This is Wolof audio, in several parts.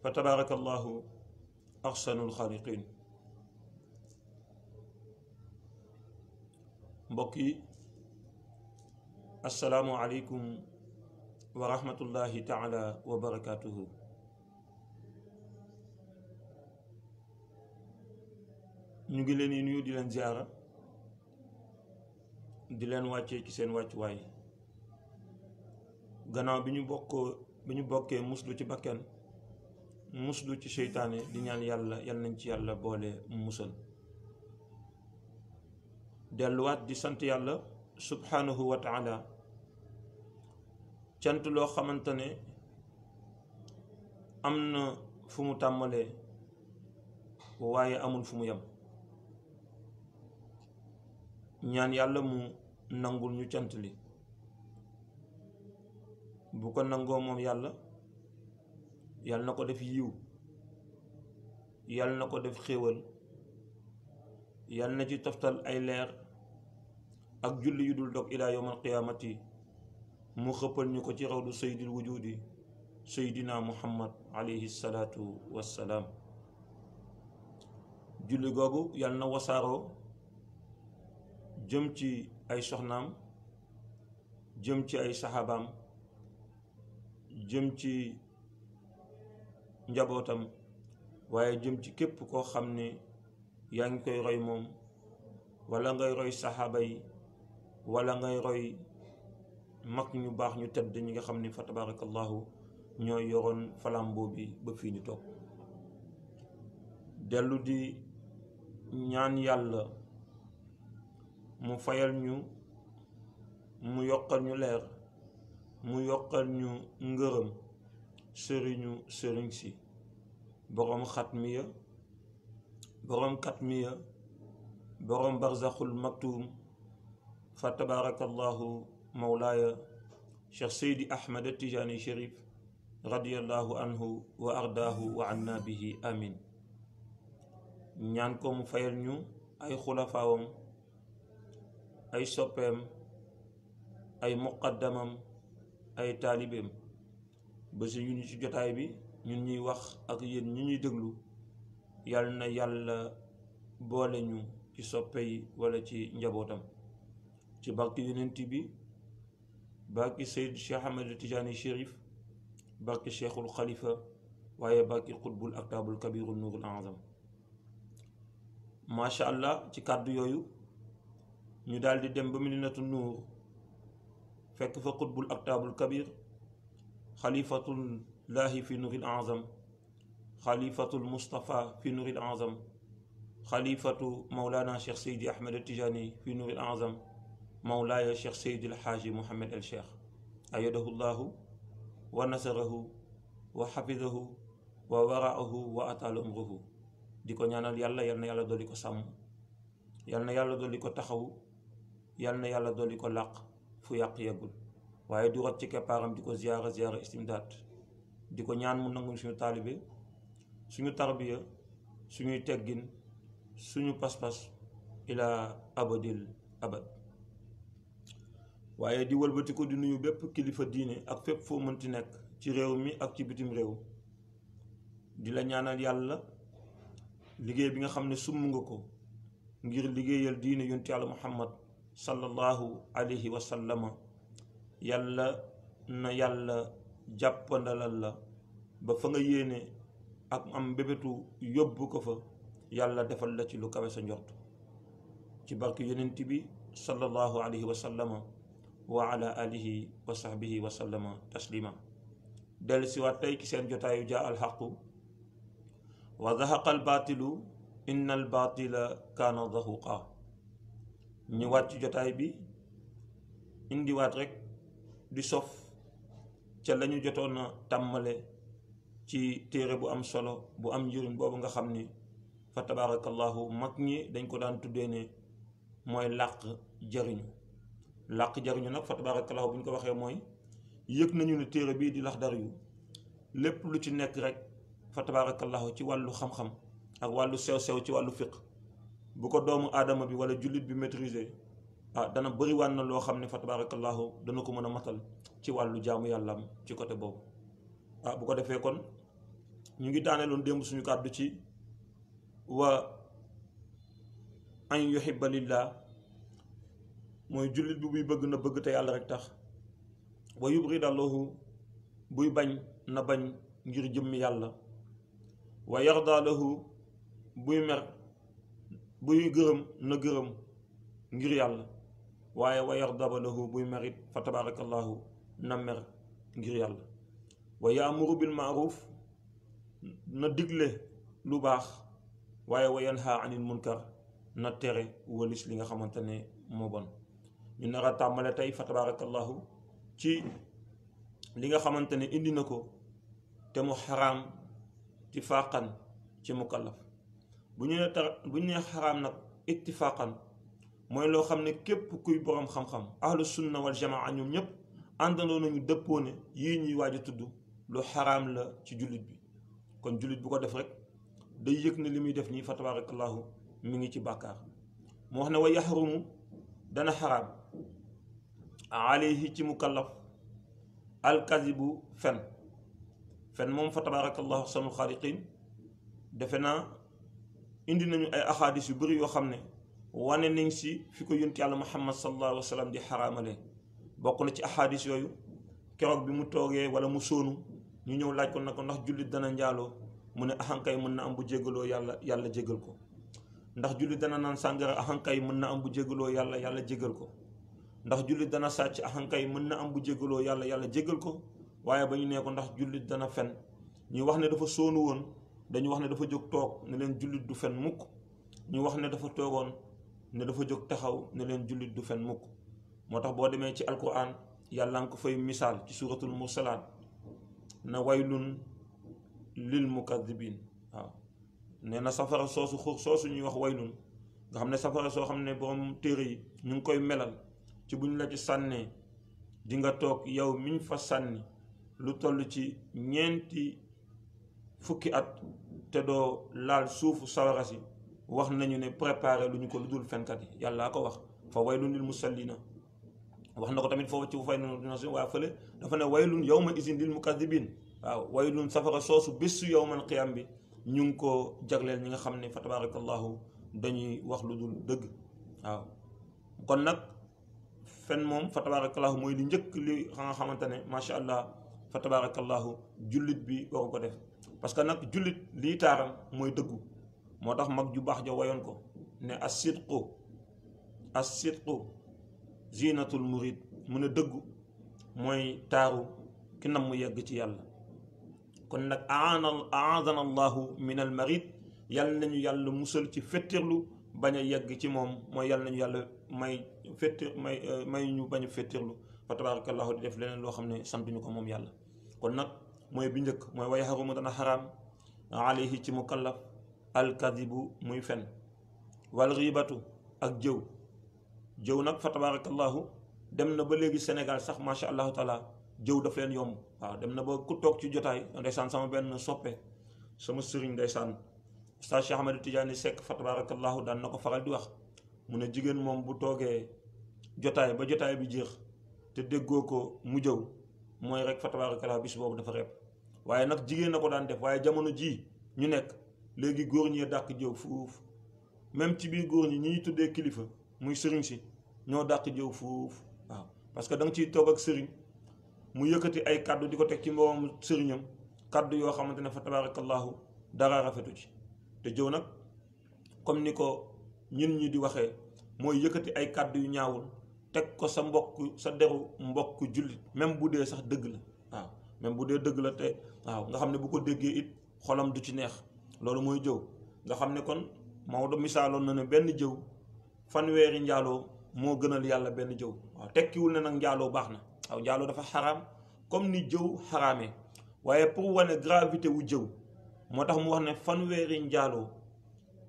fa tabarakallahu ahsanul xaaliqiin. mbokk yi assalaamu aleykum wa rahmatullahi taala wa barakaatuhu. ñu ngi leen di nuyu di leen ziara di leen wàccee ci seen wàccuwaay gannaaw bi ñu bokkee muslu ci bakken muslu ci seytaane di ñaan yàlla yal nañ ci yàlla boole musal. delluwaat di sant yàlla subhanahu wa taala cant loo xamante ne am na fu mu tàmbalee waaye amul fu mu yem. ñaan yàlla mu nangul ñu cant li, bu ko nangoo moom yàlla na ko def yiw, yàlla na ko def xéewal, yàlla na ci toftal ay leer ak julli yu dul dog ilaa yawmal qiyaamati, mu xëppal ñu ko ci rawdu sayyidil wujudi sayyidina muhammad alayhi salaatu wassalaam. julli googu yàlla na wasaaroo jëm ci ay soxnaam, jëm ci ay saxaabaam, jëm ci njabootam, waaye jëm ci képp koo xam ne yaa ngi koy roy moom, wala ngay roy saxaaba yi, wala ngay roy mag ñu baax ñu tedd ñi nga xam ne fa tabarakallahu ñooy yoroon falambo bi ba fii ñu toog. dellu di ñaan yàlla mu fayal ñu, mu yokkal ñu leer, mu yokkal ñu ngërëm sëriñ si boroom xatmiya, boroom katmiya, boroom barzaxul maktuum, fa tabarakallahu mawlaaya cheikh seydi ahmad tijaani sharif radiyallahu anhu wa ardaahu wa anna bihi amin. ñaan ko mu fayal ñu ay xulafaawam, ay soppeem, ay muqaddamam, ay taalibeem, ba si ñu ci jotaay bi ñun ñuy wax ak yéen ñu ñuy déglu, yal na yàlla boole ñu ci soppe yi wala ci njabootam, ci barki yonent bi, barki Seyd Cheikh Ahmed Tijaani Chérif, barki Cheikhul Khalifa, waaye barki xutbul aktaabul kabirul nuurul azam. macha allah ci kàddu yooyu ñu daal di dem ba Madinatu Nuur fekk fa xutbul aktaabul kabir, xalifatullahi fi nuuril azam, xalifatul Mustafa fi nuuril azam, xalifatu Mawlana Cheikh Seydi Ahmed Tijani fi nuuril azam, Mawlaaya Cheikh Seydi El Hadji Mouhamed El Cheikh ayadahu llahu wa nasarahu wa xafidahu wa waraahu wa ataala umruhu. di ko ñaanal yàlla, yal na yàlla dolli ko sàmm, yal na yàlla dolli ko taxawu, yal na yàlla dolli ko làq fu yàq yeggul, waaye du rot ci keppaaram di ko ziyaara istimdaad, di ko ñaan mu nangul suñu taalibe, suñu tarbiya, suñuy teggin, suñu pas-pas ila abadil abad. waaye di wëlbati ko di nuyu bépp kilifa diine ak fépp foo mënti nekk ci réew mi ak ci bitim réew, di la ñaanal yàlla liggéey bi nga xam ne summ nga ko ngir liggéeyal diine yonent yàlla muhammad sallallahu alayhi wa sallama, yàlla na yàlla jàppandalal la ba fa nga yéene ak am mbébétu yóbbu ko fa, yàlla defal la ci lu kawe sa njort, ci barke yonent bi sallallahu alayhi wa sallama wa ala alihi wa sahbihi wa sallama taslima. dellu si waat tey ci seen jotaayu jaa al xaqu wa zahaqa al baatilu inna al baatila kaana zahuqa. ñu wàcc jotaay bi indiwaat rek di sof ca lañu jotoon a tàmmale ci téere bu am solo bu am njëriñ boobu nga xam ni fa tabarakallahu mag ñi dañ ko daan tuddee ne mooy làq jariñu. làq jariñu nag fa tabarakallahu bu ñu ko waxee mooy yëg nañu ne téere bii di Laxdariyu lépp lu ci nekk rek fa tabarakallahu ci wàllu xam-xam ak wàllu sew-sew ci wàllu fiq bu ko doomu aadama bi wala jullit bi maîtriser dana bëriwaan na loo xam ne fa tabarakallahu dana ko mën a matal ci wàllu jaamu yàllaam ci côté boobu bu ko defee kon ñu ngi daaneeloon démb suñu kàddu ci wa an yuhibba lillah mooy jullit bi buy bëgg na bëgg te yàlla rek tax wa yubrida lahu buy bañ na bañ ngir jëmmi yàlla wa yarda lahu buy mer buy gërëm na gërëm ngir yàlla waaye wa yardaba lahu buy merit fa tabarakallahu na mer ngir yàlla wa yaamuru bil maaruf na digle lu baax waaye wa yanha anil munkar na tere walis li nga xamante ne moo bon ñu nar a tàmmale tey fa tabarakallahu ci li nga xamante ne indi na ko te mu xaraam ittifaaqan ci mukallaf bu ñu nee xaraam nag ittifaaqan mooy loo xam ne képp kuy boroom xam-xam ahlu sunna wal jamaa ñoom ñëpp àndandoo nañu dëppoo ne yii ñuy waaj a tudd lu xaraam la ci jullit bi kon jullit bu ko def rek day yëg ne li muy def nii fa tabarakallahu mi ngi ci bàkkaar mu wax ne wa yaxrumu dana xaraam alayhi ci mukallaf alkazibu fen moom fa tabarakallahu ahsanul xaaliqiin defe naa indi nañu ay axaadis yu bëri yoo xam ne wane nañ si fi ko yonent yàlla muhammad sallallahu alayhi wa sallam di xaraamale bokk na ci axaadis yooyu keroog bi mu toogee wala mu sóonu ñu ñëw laaj ko na ko ndax jullit dana njaaloo mu ne ahankay mën na am bu jégaloo yàlla jégal ko ndax jullit dana naan sàngara ahankay mën na am bu jégaloo yàlla jégal ko ndax jullit dana sàcc ahankay mën na am bu jégaloo yàlla jégal ko waaye ba ñu nee ko ndax jullit dana fen ñu wax ne dafa sóonu woon dañu wax ne dafa jóg toog ne leen jullit du fen mukk ñu wax ne dafa toogoon ne dafa jóg taxaw ne leen jullit du fen mukk moo tax boo demee ci alquran yàlla nga ko fay misaal ci suratul mursalaat na waylun lil mukadibin waaw nee na safara soosu xur soosu ñuy wax waylun nga xam ne safara soo xam ne borom téere yi ñu ngi koy melal ci buñ la ci sànnee di nga toog yow miñ fa sànni lu toll ci ñeenti fukki at te doo laal suufu sawara si wax nañu ne préparé lu ñu ko lu dul fenkat yi yàllaa ko wax fa waylun lil musallina wax na ko tamit foofu ci fu fay na waaye fële dafa ne waylun yawma izin lil mukadibin waaw waylun safara soosu bésu yawmal qiyam bi ñu ngi ko jagleel ñi nga xam ne fa tabarakallahu dañuy wax lu dul dëgg waaw kon nag fen moom fa tabarakallahu mooy li njëkk li nga xamante ne macha allah fa tabarakallahu jullit bi waru ko def parce que nag jullit lii taaram mooy dëggu moo tax mag ju baax ja wayoon ko ne as-sidqu zinatul murid mu ne dëggu mooy taaru ki nam mu yegg ci yàlla kon nag aadana allahu min al marid yàlla nañu yàlla musal ci fettirlu bañ a yegg ci moom mooy yàlla nañu yàlla may ñu bañ a fettirlu fa tabarakallahu di def leneen loo xam ne santuñu ko moom yàlla kon nag mooy bi njëkk mooy way xarumu dana xaraam alayhi ci mukallaf alkadibu muy fen wal riibatu ak jëw nag fa tabarakallahu dem na ba léegi Sénégal sax macha allahu taala jëw daf leen yomb waaw dem na ba ku toog ci jotaay ndeysaan sama benn soppe sama sëriñ ndeysaan Oustaz Cheikh Ahmed Tidiane Seck fa tabarakallahu daan na ko faral di wax mu ne jigéen moom bu toogee jotaay ba jotaay bi jeex te déggoo ko mu jëw mooy rek fa tabarakallahu bis boobu dafa reeb waaye nag jigéen na ko daan def waaye jamono ji ñu nekk léegi góor ñee dàq jëw fuuf même ci biir góor ñi ñi tuddee kilifa muy sëriñ si ñoo dàq jëw fuuf waaw parce que da nga ciy toog ak sëriñ mu yëkkati ay kaddu di ko teg ci mboom sëriñam kaddu yoo xamante ne fa tabarakallahu dara rafetu ci te jëw nag comme ni ko ñun ñi di waxee mooy yëkkati ay kaddu yu ñaawul teg ko sa deru mbokk jullit même bu dee sax dëgg la waaw même bu dee dëgg la te waaw nga xam ne bu ko déggee it xolam du ci neex loolu mooy jëw nga xam ne kon Maodo misaaloon na ne benn jëw fanweeri njaaloo moo gënal yàlla benn jëw waaw tekkiwul ne nag njaaloo baax na waaw njaaloo dafa xaraam comme ni jëw xaraamee waaye pour wane gravité wu jëw moo tax mu wax ne fanweeri njaaloo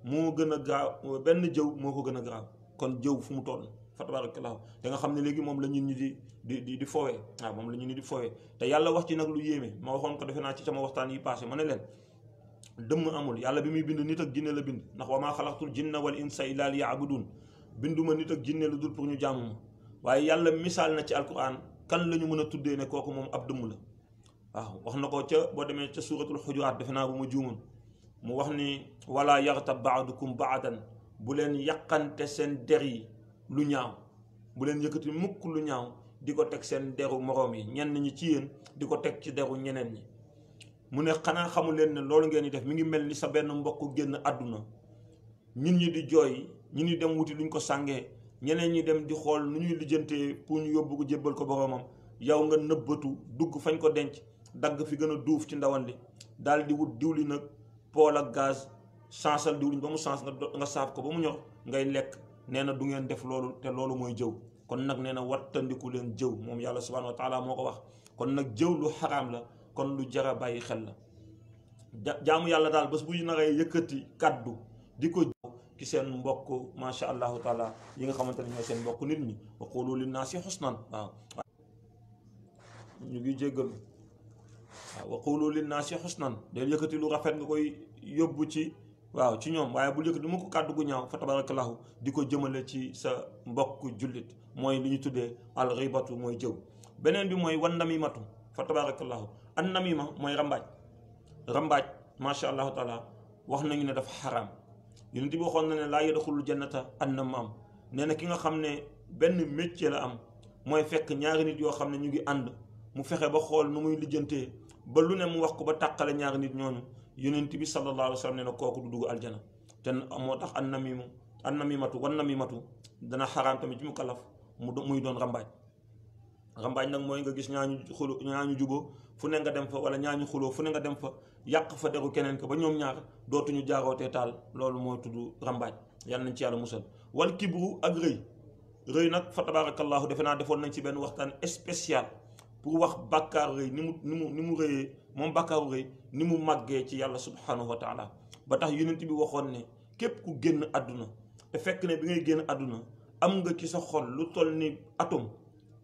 moo gën a graaw benn jëw moo ko gën a graaw kon jëw fu mu toll fa tabarakallahu te nga xam ne léegi moom la ñun ñi di fowee waaw moom la ñun ñi di fowee te yàlla wax ci nag lu yéeme ma waxoon ko defe naa ci sama waxtaan yi passé ma ne leen dëmm amul yàlla bi muy bind nit ak jinne la bind ndax wa maa xalaqtul jinna wal insa illa liya'budun binduma nit ak jinne lu dul pour ñu jaamu ma waaye yàlla misaal na ci alquran kan la ñu mën a tuddee ne kooku moom ab dëmm la waaw wax na ko ca boo demee ca suuratul xujuraat defe naa bu ma juumoon mu wax ni wala yaxtab baadukum baadan bu leen yàqante seen der yi lu ñaaw bu leen yëkkati mukk lu ñaaw di ko teg seen deru moroom yi ñenn ñi ci yéen di ko teg ci deru ñeneen ñi. mu ne xanaa xamul leen ne loolu ngeen di def mi ngi mel ni sa benn mbokk génn àdduna ñun ñi di jooy ñu ni dem wuti luñ ko sàngee ñeneen ñi dem di xool nu ñuy lijjantee pour ñu yóbbu ko jébbal ko boroomam yow nga nëbbatu dugg fañ ko denc dagg fi gën a duuf ci ndawal li daal di wut diwli nag pool ak gaz sansal diwliñ ba mu sens nga saaf ko ba mu ñor ngay lekk nee na du ngeen def loolu te loolu mooy jëw. kon nag nee na wattandiku leen jëw moom yàlla subhanahu wa taala moo ko wax. kon nag jëw lu xaraam la, kon lu jara bàyyi xel la. jaamu yàlla daal bés bu naree yëkkati kàddu di ko ki seen mbokk macha allahu taala yi nga xamante ne ñooy seen mbokk nit ñi wa qulu linnaasi xusnan. waaw ñu ngi jéggalu. waaw wa qulu linnaasi xusnan del yëkkati lu rafet nga koy yóbbu ci waaw ci ñoom, waaye bul yëkkati mu ko kàddu gu ñaaw fa tabarakallahu di ko jëmale ci sa mbokk jullit, mooy li ñu tuddee al ghibatu mooy jëw. beneen bi mooy wan namimatu fa tabarakallahu. an namima mooy rambaaj macha allahu taala wax nañu ne dafa xaraam. yonent bi waxoon na ne laa yadxulul jannata an namaam. nee na ki nga xam ne benn métier la am mooy fekk ñaari nit yoo xam ne ñu ngi ànd mu fexe ba xool nu muy lijjantee ba lu ne mu wax ko ba tàqale ñaari nit ñooñu. yonent bi sallallahu alayhi wa sallam nee na kooku du dugg aljana. te moo tax an namimatu wan namimatu dana xaraam tamit ci mu kalaf muy doon rambaaj. rambaaj nag mooy nga gis ñaañu juboo fu ne nga dem fa, wala ñaañu xuloo fu ne nga dem fa yàq fa deru keneen ko ba ñoom ñaar dootuñu jaarootee taal. loolu mooy tudd rambaaj. yàlla nañ ci yàlla musal. wal kibru ak rëy nag fa tabarakallahu defe naa defoon nañ ci benn waxtaan spécial pour wax bàkkaar rëy ni mu rëyee, moom bàkkaaru rëy ni mu màggee ci yàlla subhanahu wa taala. ba tax yonent bi waxoon ne képp ku génn àdduna te fekk ne bi ngay génn àdduna am nga ci sa xol lu toll ni atome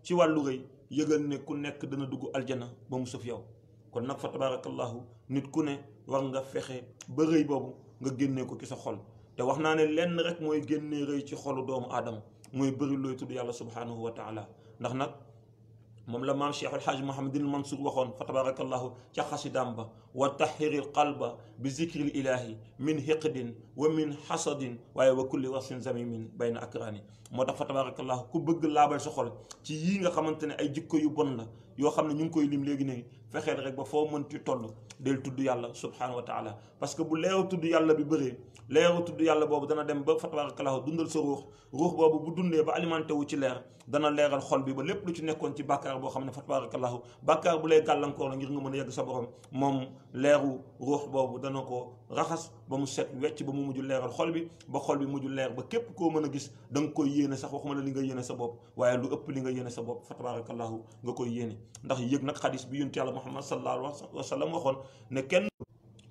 ci wàllu rëy, yëgal ne ku nekk dana dugg aljana ba mu sëf yow. kon nag fa tabarakallahu nit ku ne war nga fexe ba rëy boobu nga génnee ko ci sa xol. te wax naa ne lenn rek mooy génnee rëy ci xolu doomu aadama mooy bëri looy tudd yàlla subhanahu wa taala. ndax nag moom la maam Cheikh Alhaaj Mouhamadul Mansour waxoon fa tabarakallahu ca xasidaam ba wa tahiril qalba bi zikril ilahi min hiqdin wa min hasadin waaye wa kulli wasin zamimin bayna akrani. moo tax fa tabarakallahu ku bëgg laabal sa xol ci yii nga xamante ne ay jikko yu bon la yoo xam ne ñu ngi koy lim léegi fexeel rek ba foo mënti toll del tudd yàlla subhanahu wa taala. parce que bu leeru tudd yàlla bi bëree, leeru tudd yàlla boobu dana dem ba fa tabarakallahu dundal sa ruux boobu bu dundee ba alimenté wu ci leer dana leeral xol bi ba lépp lu ci nekkoon ci bàkkaar boo xam ne fa tabarakallahu bàkkaar bu lay gàllankoor la ngir nga mën a yegg sa borom, moom leeru ruux boobu dana ko raxas ba mu set wecc ba mu mujj leeral xol bi ba xol bi mujj leer ba képp koo mën a gis da nga koy yéene sax waxuma la li nga yéene sa bopp waaye lu ëpp li nga yéene sa bopp fa tabarakallahu nga koy yéene. ndax yëg nag xadis bi yonent yàlla Muhammad sallallahu alayhi wa sallam waxoon ne kenn.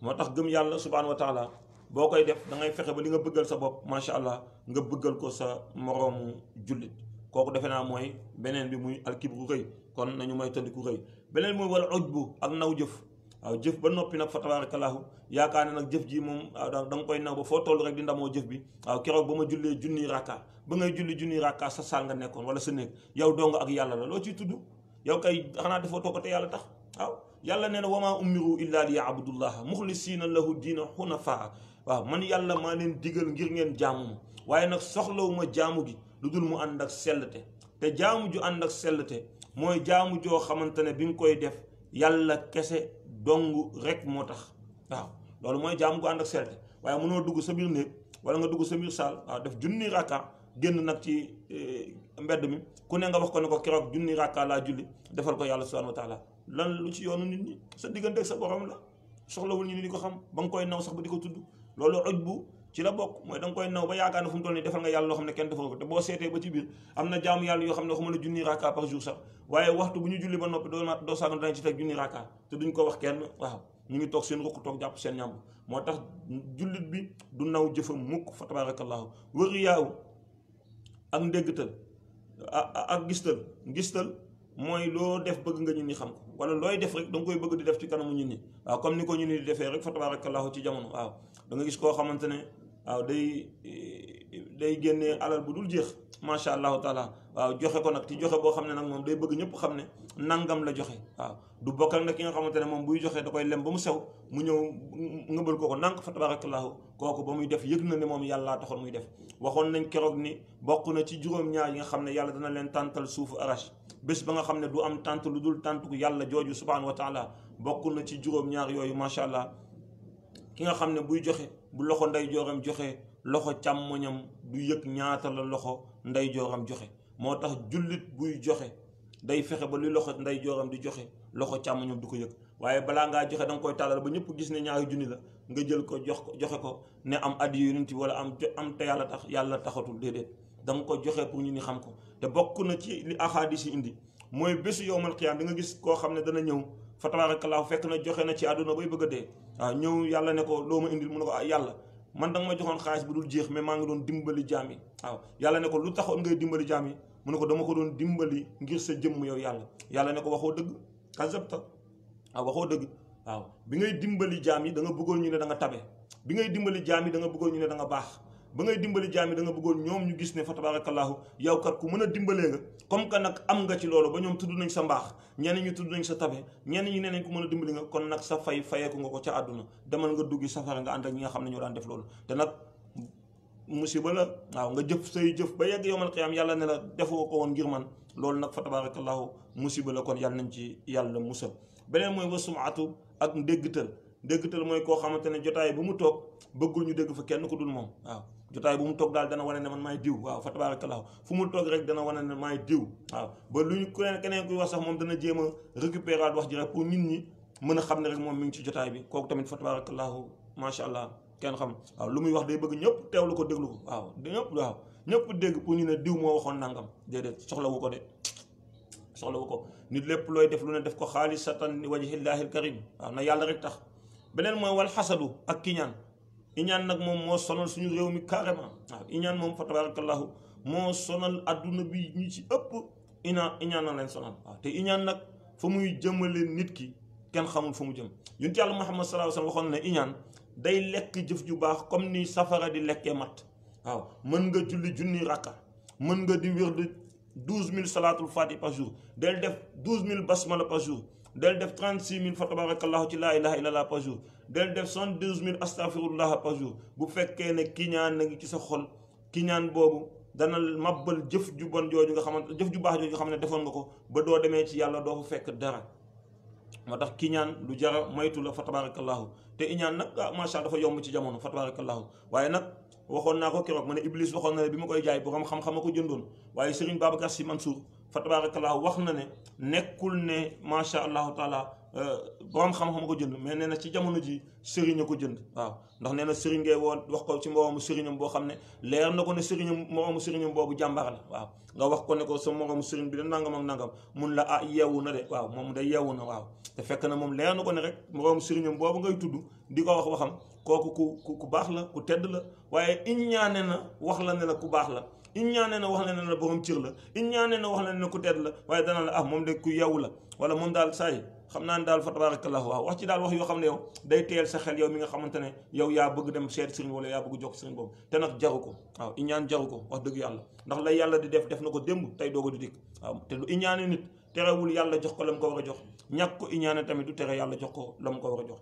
moo tax gëm yàlla subhanahu wa taala boo koy def da ngay fexe ba li nga bëggal sa bopp macha allah nga bëggal ko sa moroomu jullit. kooku defe naa mooy beneen bi muy alkibru rëy. kon nañu may tandiku rëy. beneen bi mooy wala ujbu ak naw jëf. waaw jëf ba noppi nag fa tabarakallahu yaakaar ne nag jëf ji moom da nga koy naw ba foo toll rek di ndamoo jëf bi. waaw keroog ba ma jullee junniy rakka ba ngay julli junniy rakka sa saal nga nekkoon wala sa néeg yow dong ak yàlla la loo ciy tudd yow kay xanaa defoo toog te yàlla tax. waaw yàlla nee na wa maa umiru illa li yaabudullaha muxlisiina lahu diina xunafaa. waaw man yàlla maa leen digal ngir ngeen jaamu ma waaye nag soxlawuma jaamu gi lu dul mu ànd ak sellte. te jaamu ju ànd ak sellte mooy jaamu joo xamante ne bi nga koy def yàlla kese dong rek moo tax. waaw loolu mooy jaamu gu ànd ak sellte waaye mënoo dugg sa biir néeg wala nga dugg sa biir saal waaw def junni rakka génn nag ci mbedd mi ku ne nga wax ko ne ko keroog junni rakka laa julli defal ko yàlla subhanahu wa taala. lan lu ci yoonu nit ñi sa diggante ak sa borom la soxlawul ñu ni di ko xam ba nga koy naw sax ba di ko tudd. loolu oj bu ci la bokk mooy da nga koy naw ba yaakaar ne fu mu toll nii defal nga yàlla loo xam ne kenn defal ko. te boo seetee ba ci biir am na jaamu yàlla yoo xam ne waxuma la junni rakka par jour sax waaye waxtu bu ñu julli ba noppi doo saaga danañ ci teg junni rakka te duñ ko wax kenn. waaw ñu ngi toog seen rukk toog jàpp seen ñàmb. moo tax jullit bi du naw jëfam mukk fa tabarakallahu. wëri yaaw ak ndéggtal ak ngistal mooy loo def bëgg nga ñu ni xam ko wala looy def rek da nga koy bëgg di def ci kanamu ñu ni. waaw comme ni ko ñu ni di defee rek fa tabarakallahu ci jamono. waaw da nga gis koo xamante ne waaw day génnee alal bu dul jeex macha allahu taala waaw joxe ko nag ci joxe boo xam ne nag moom day bëgg ñëpp xam ne nangam la joxe waaw du bokkal nag ki nga xamante ne moom buy joxe da koy lem ba mu sew mu ñëw ngëbal ko nànk fa tabarakallahu kooku ba muy def yëg na ne moom yàllaa taxoon muy def waxoon nañ keroog ni bokk na ci juróom-ñaar yi nga xam ne yàlla dana leen tàntal suufu arash bés ba nga xam ne du am tànt lu dul tàntu yàlla jooju subhanahu wa taala bokk na ci juróom-ñaar yooyu macha allah ki nga xam ne buy joxe bu loxo nday jooram joxe loxo càmmoñam du yëg ñaata la loxo nday jooram joxe moo tax jullit buy joxe day fexe ba li loxo nday jooram di joxe loxo càmmoñam du ko yëg waaye balaa ngaa joxe da nga koy tàllal ba ñëpp gis ne ñaari junni la nga jël ko joxe ko ne am addi yonent bi wala am te yàlla taxatul déedéet da nga ko joxe pour ñu ni xam ko te bokk na ci li axaadis yi indi mooy bésu yowmal qiyaam di nga gis koo xam ne dana ñëw fa tabarakallahu fekk na joxe na ci àdduna bay bëgg a dee waaw ñëw yàlla ne ko loo ma indil mu ne ko yàlla man da nga ma joxoon xaalis bu dul jeex mais maa ngi doon dimbali jaam yi waaw yàlla ne ko lu taxoon ngay dimbali jaam yi mu ne ko dama ko doon dimbali ngir sa jëmm yow yàlla ne ko waxoo dëgg kazabta waaw waxoo dëgg waaw bi ngay dimbali jaam yi da nga bëggoon ñu ne da nga tabe bi ngay dimbali jaam yi da nga bëggoon ñu ne da nga baax ba ngay dimbali jaam yi da nga bëggoon ñoom ñu gis ne fa tabarakallahu yow kat ku mën a dimbalee nga comme que nag am nga ci loolu ba ñoom tudd nañ sa mbaax ñenn ñu tudd nañ sa tabe ñenn ñi nee nañ ku mën a dimbali nga kon nag sa fayeeku nga ko ca àdduna demal nga duggi safara nga ànd ak ñi nga xam ne ñoo daan def loolu te nag musiba la waaw nga jëf say jëf ba yegg yowmal qiyaam yàlla ne la defoo ko woon ngir man loolu nag fa tabarakallahu musiba la kon yàlla nañ ci yàlla musal beneen mooy wasumaatu ak ndéggtal mooy koo xamante ne jotaay bu mu toog bëggul ñu dégg fa kenn ku dul moom waaw jotaay bu mu toog daal dana wane ne man maay diw waaw fa tabarakallahu fu mu toog rek dana wane ne maay diw waaw ba lu ñu keneen kuy wax sax moom dana jéem a récupérer wax ji rek pour nit ñi mën a xam ne rek moom mi ngi ci jotaay bi kooku tamit fa tabarakallahu macha allah kenn xam waaw lu muy wax day bëgg ñëpp teewlu ko déglu ko waaw ñëpp dégg pour ñu ne diw moo waxoon nangam déedéet soxlawu ko de soxlawu ko nit lépp looy def lu ne def ko xaalisatan li wajhillahi alkarim waaw na yàlla rek tax beneen mooy wal xasadu ak kiñaan iñaan nag moom moo sonal suñu réew mi carrément waaw iñaan moom fa tabarakallahu moo sonal adduna bi ñu ci ëpp iñaan na leen sonal waaw te iñaan nag fa muy jëmale nit ki kenn xamul fa mu jëm yonent yàlla Muhammad sallallahu alayhi wasallam waxoon ne iñaan day lekk jëf ju baax comme ni safara di lekkee mat waaw mën nga julli junni rakka mën nga di wér de 12000 salaatul fatih par jour del def 12000 basmala par jour del def 36000 fa tabarakallahu ci laa ilaha illallah par jour del def 72000 astaghfirullah par jour bu fekkee ne kiñaan na ngi ci sa xol kiñaan boobu dana mabbal jëf ju bon jooju nga xamante jëf ju baax jooju nga xam ne defoon nga ko ba doo demee ci yàlla doo fa fekk dara moo tax kiñaan lu jara moytu la fa tabarakallahu te iñaan nag macha dafa yomb ci jamono fa tabarakallahu waaye nag waxoon naa ko keroog ma ne Iblis waxoon na ne bi ma koy jaay borom xam-xam a ko jëndoon waaye Serigne Babacar Sy Mansour fa tabarakallahu wax na ne nekkul ne macha allahu taala borom xam-xam a ko jënd mais nee na ci jamono ji Serigne a ko jënd waaw ndax nee na Serigne ngay woon wax ko ci moroomu Serignam boo xam ne leer na ko ne Serignam moroomu Serignam boobu jàmbaar la waaw nga wax ko ne ko sa moroomu Serigne bi da nangam ak nangam mun la yeewu na de waaw moom da yeewu na waaw te fekk na moom leer na ko ne rek moroomu Serignam boobu ngay tudd di ko wax waxam kooku ku baax la ku tedd la waaye iññaane na wax la ne la ku baax la iññaane na wax la ne la borom cër la iññaane na wax la ne ku tedd la waaye dana la moom de ku yeewu la wala moom daal saa yi xam naa ne daal fa tabarakallahu waaw wax ci daal wax yoo xam ne yow day teel sa xel yow mi nga xamante ne yow yaa bëgg dem seet sëriñ wala yaa bëgg jokk sëriñ boobu te nag jaru ko waaw iñaan jaru ko wax dëgg yàlla ndax la yàlla di def na ko démb tey dooga di dikk waaw te lu iñaane nit terewul yàlla jox ko la mu ko war a jox ñàkk ko iñaane tamit du tere yàlla jox ko la mu ko war a jox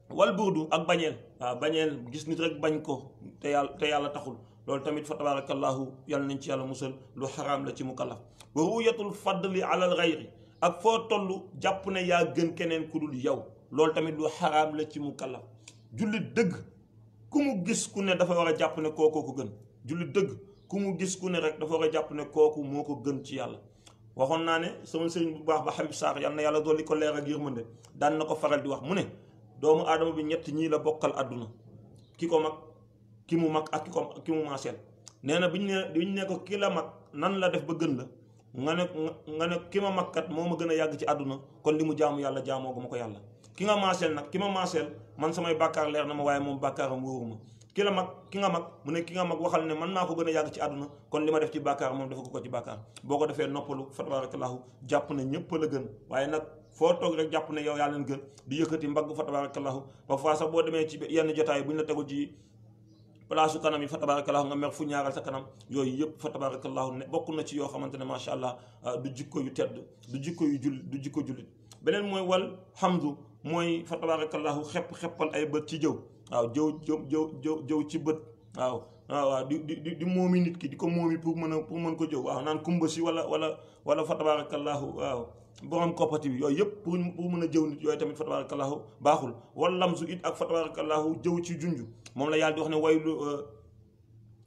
wal burdu ak bañeel waaw bañeel gis nit rek bañ ko te yàlla taxul loolu tamit fa tabarakallahu yàlla nañ ci yàlla musal lu xaraam la ci mukallaf wa ruyatul fadli alal ghayri ak foo toll jàpp ne yaa gën keneen ku dul yow loolu tamit lu xaraam la ci mukallaf jullit dëgg ku mu gis ku ne dafa war a jàpp ne kookoo ko gën jullit dëgg ku mu gis ku ne rek dafa war a jàpp ne kooku moo ko gën ci yàlla waxoon naa ne sama sëriñ bu baax ba Habib Sarr yàlla na yàlla dolli ko leer ak yërmande daan na ko faral di wax mu ne doomu aadama bi ñett ñii la bokkal àdduna ki ko mag ki mu mag ak ki mu maaseel nee na biñ ne ko ki la mag nan la def ba gën la nga ne ki ma mag kat moo ma gën a yàgg ci àdduna kon li mu jaamu yàlla jaamoo gu ma ko yàlla ki nga maaseel nag ki ma maaseel man samay bàkkaar leer na ma waaye moom bàkkaaram wóoruma ki la mag ki nga mag mu ne ki nga mag waxal ne man maa ko gën a yàgg ci àdduna kon li ma def ci bàkkaar moom dafa ko ci bàkkaar boo ko defee noppalu fa tabarakallahu jàpp ne ñëpp la gën waaye nag foo toog rek jàpp ne yow yaa leen gën di yëkkati mbagg fa tabarakallahu ba fois sax boo demee ci yenn jotaay bu ñu la tegul place kanam yi fa tabarakallahu nga mer fu ñaaral sa kanam yooyu yëpp fa tabarakallahu ne bokk na ci yoo xamante ne macha allah du jikko yu tedd du jikko yu du jikko jullit beneen mooy wal hamdu mooy fa tabarakallahu xeppal ay bët ci jëw waaw jëw ci bët waaw di moomi nit ki di ko moomi pour mën ko jëw waaw naan kumba si wala fa tabarakallahu waaw borom koppati bi yooyu yëpp pour mën a jëw nit yooyu tamit fa tabarakallahu baaxul wal lamsu it ak fa tabarakallahu jëw ci junj moom la yàlla di wax ne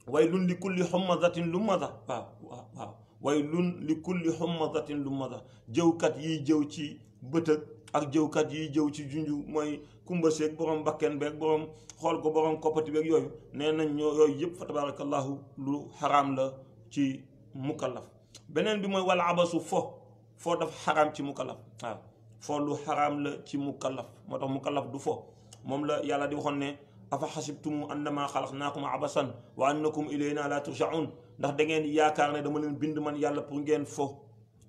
waylun li kulli hummazatin lumaza waaw waylun li kulli hummazatin lumaza jëwkat yiy jëw ci bëtëg ak jëwkat yiy jëw ci junj mooy kumba seeg borom bakken beeg borom xool ko borom koppati beeg yooyu nee nañ yooyu yëpp fa tabarakallahu lu xaraam la ci mukallaf beneen bi mooy wala abasu fo dafa xaraam ci mukallaf waaw fo lu xaraam la ci mukallaf moo tax mukallaf du fo moom la yàlla di waxoon ne afa xasibtum annama xalaqnaakum abasan wa annakum ilayna la turjaun ndax da ngeen yaakaar ne dama leen bind man yàlla pour ngeen fo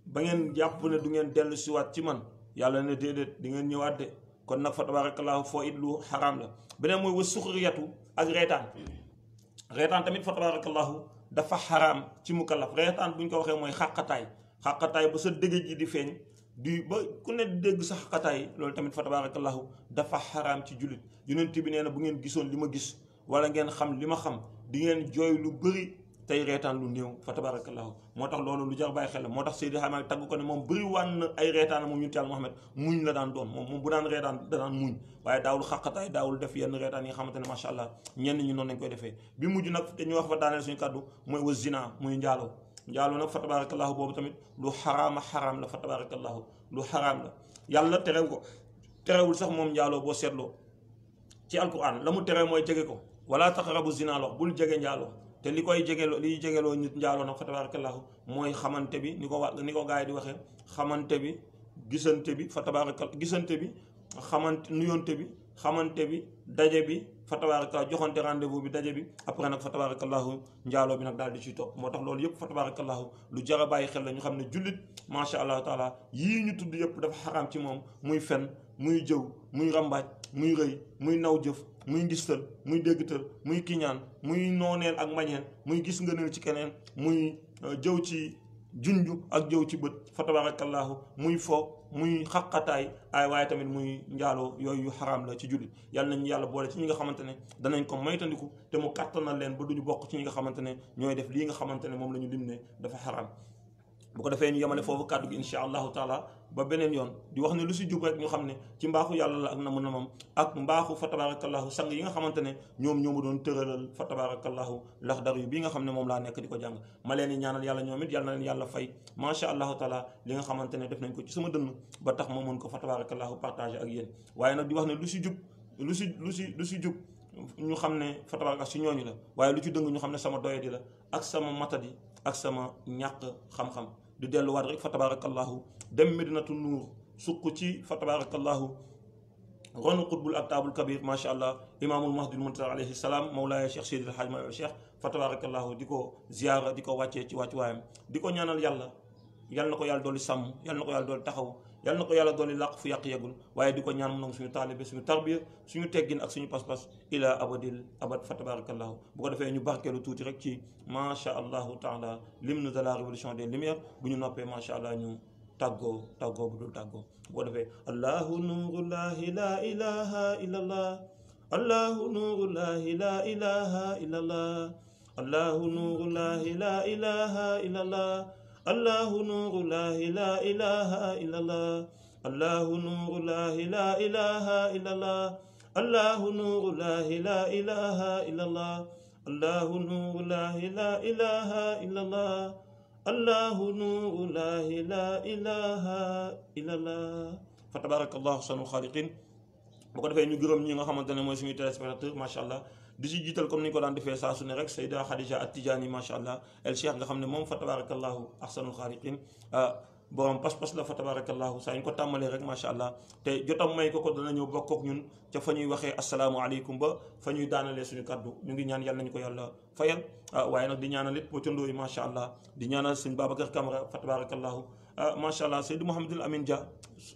ba ngeen jàpp ne du ngeen dellu siwaat ci man yàlla ne déedéet di ngeen ñëwaat de kon nag fa tabarakallahu foo it lu xaraam la beneen mooy wa suxriyatu ak reetaan tamit fa tabarakallahu dafa xaraam ci mukallaf reetaan bu ñu ko waxee mooy xàqataay ba sa dëgg ji di feeñ di ba ku ne dégg sa xàqataay loolu tamit fa tabarakallahu dafa xaraam ci jullit yonent bi nee na bu ngeen gisoon li ma gis wala ngeen xam li ma xam di ngeen jooy lu bëri tey reetaan lu néew fa tabarakallahu moo tax loolu lu jar bàyyi xel la moo tax Seydi Xaamaay tagg ko ne moom bëri waan na ay reetaan moom yonent Yàlla Muhammad muñ la daan doon moom bu daan reetaan da daan muñ waaye daawul xàqataay daawul def yenn reetaan yi nga xamante ne macha allah ñenn ñi noonu lañ koy defee bi mujj nag te ñu wax fa daaneel suñu kàddu mooy wa zina muy njaaloo nag fa tabarakallahu boobu tamit lu xaraam la fa tabarakallahu lu xaraam la yàlla terewul sax moom njaaloo boo seetloo ci alquran la mu tere mooy jege ko wala taqrabu zina lox bul jege njaaloo te li koy jegeloo nit njaaloo nag fa tabarakallahu mooy xamante bi ni ko gaa yi di waxee xamante bi gisante bi fa tabarakallahu gisante bi nuyonte bi xamante bi daje bi fa tabarakallahu joxante rendez-vous bi daje bi après nag fa tabarakallahu njaaloo bi nag daal di ciy topp moo tax loolu yëpp fa tabarakallahu lu jar a bàyyi xel la ñu xam ne jullit macha allahu taala yii ñu tudd yëpp dafa xaraam ci moom muy fen muy jëw muy rambaaj muy rëy muy naw jëf muy ngistal muy déggtal muy kiñaan muy nooneel ak mañeel muy gis ngëneel ci keneen muy jëw ci junju ak jëw ci bët fa tabarakallahu muy fo muy xaqataay waaye tamit muy njaaloo yooyu yu xaraam la ci jullit yàlla nañu yàlla boole ci ñi nga xamante ne danañ ko maytandiku te mu kàttanal leen ba duñu bokk ci ñi nga xamante ne ñooy def lii nga xamante ne moom la ñu lim ne dafa xaraam bu ko defee ñu yemale foofu kàddu gi insha allahu taala ba beneen yoon di wax ne lu si jub rek ñu xam ne ci mbaaxu yàlla la ak namam ak mbaaxu fa tabarakallahu sang yi nga xamante ne ñoom ñoo ma doon tëralal fa tabarakallahu laxdar yu bi nga xam ne moom laa nekk di ko jàng ma leen di ñaanal yàlla ñoom it yàlla na leen yàlla fay macha allahu taala li nga xamante ne def nañ ko ci sama dënn ba tax ma mën ko fa tabarakallahu partagé ak yéen waaye nag di wax ne lu si jub ñu xam ne fa tabarakallahu si ñooñu la waaye lu ci dëng ñu xam ne sama doyadi la ak sama matadi ak sama ñàkk xam-xam di delluwaat rek fa tabarakallahu dem Medinatu Nuur suq ci fa tabarakallahu ronu qutbul aktaabul kabir macha allah imaamul mahdil muntazar alayhi salaam mawlaaya cheikh Seydi El Hadj Maodo cheikh fa tabarakallahu di ko ziyaara di ko wàccee ci wàccuwaayam di ko ñaanal yàlla na ko yàlla dooli sàmm yàlla na ko yàlla dooli taxaw yàlla na ko yàlla dooli làq fu yàq yeggul waaye di ko ñaan mu nangu suñu taalibe suñu tarbiya suñu teggin ak suñu pas-pas ila abadil abad fa tabarakallahu bu ko defee ñu barkeelu tuuti rek ci macha allahu taala l'hymne de la révolution des lumières bu ñu noppee macha allah ñu tàggoo bu dul tàggoo bu ko defee allahu nurullahi la ilaha illallah allahu nurullahi la ilaha illallah allahu nurullahi la ilaha illallah allahu nurullahi la ilaha illallah allahu nurullahi la ilaha illallah allahu nurullahi la ilaha illallah allahu nurullahi la ilaha illallah allahu nurullahi la ilaha illallah fa tabarakallahu ahsanul xaaliqiin bu ko defee ñu gërëm ñi nga xamante ne mooy suñu téléspectateur macha allah di si jiital comme ni ñu ko daan defee saa su ne rek Sayda Khadija At-Tijaani macha allah el cheikh nga xam ne moom fa tabarakallahu ahsanul xaaliqiin borom pas-pas la fa tabarakallahu saa ñu ko tàmmalee rek macha allah te jotam may ko dana ñëw bokk ak ñun ca fa ñuy waxee asalaamualeykum ba fa ñuy daanalee suñu kaddu ñu ngi ñaan yàlla nañu ko yàlla fayal waaye nag di ñaanal it poccandoo yi macha allah di ñaanal suñ Babacar Camara fa tabarakallahu macha allah Seydou Mouhamadul Amin Dia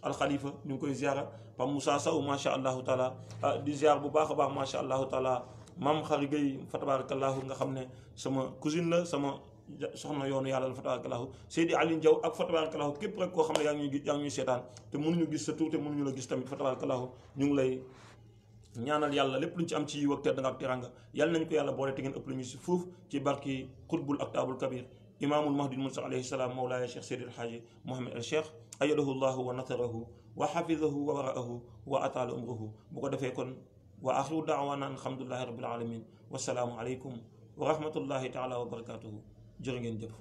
al Khalifa ñu ngi koy ziara Pam Moussa Sow macha allahu taala di ziar bu baax a baax macha allahu taala maam Xari Gueye fa tabarakallahu nga xam ne sama cousine la, sama soxna yoonu yàlla la fa tabarakallahu. Seydi Aliou Diaw ak fa tabarakallahu képp rek koo xam ne yaa ngi ñuy seetaan te mënuñu gis sa tur te mënuñu la gis tamit fa tabarakallahu ñu ngi lay ñaanal yàlla lépp luñ ci am ci yiw ak tedd nga ak teranga yàlla nañ ko yàlla boole te ngeen ëpp lu ñu si fuuf ci barki xutbul aktaabul kabir imaamul mahdi musa alayhi salaam mawlaaya cheikh Seydi El Hadji Mohamed El Cheikh ayadahu llahu wa nasarahu wa xafidahu wa waraahu wa ataala umruhu. bu ko defee kon wa axiru daawaana alhamdulillahi rabbil alamin wasalaamu aleykum wa rahmatullahi taala wa barakatuhu. jërë ngeen jëf.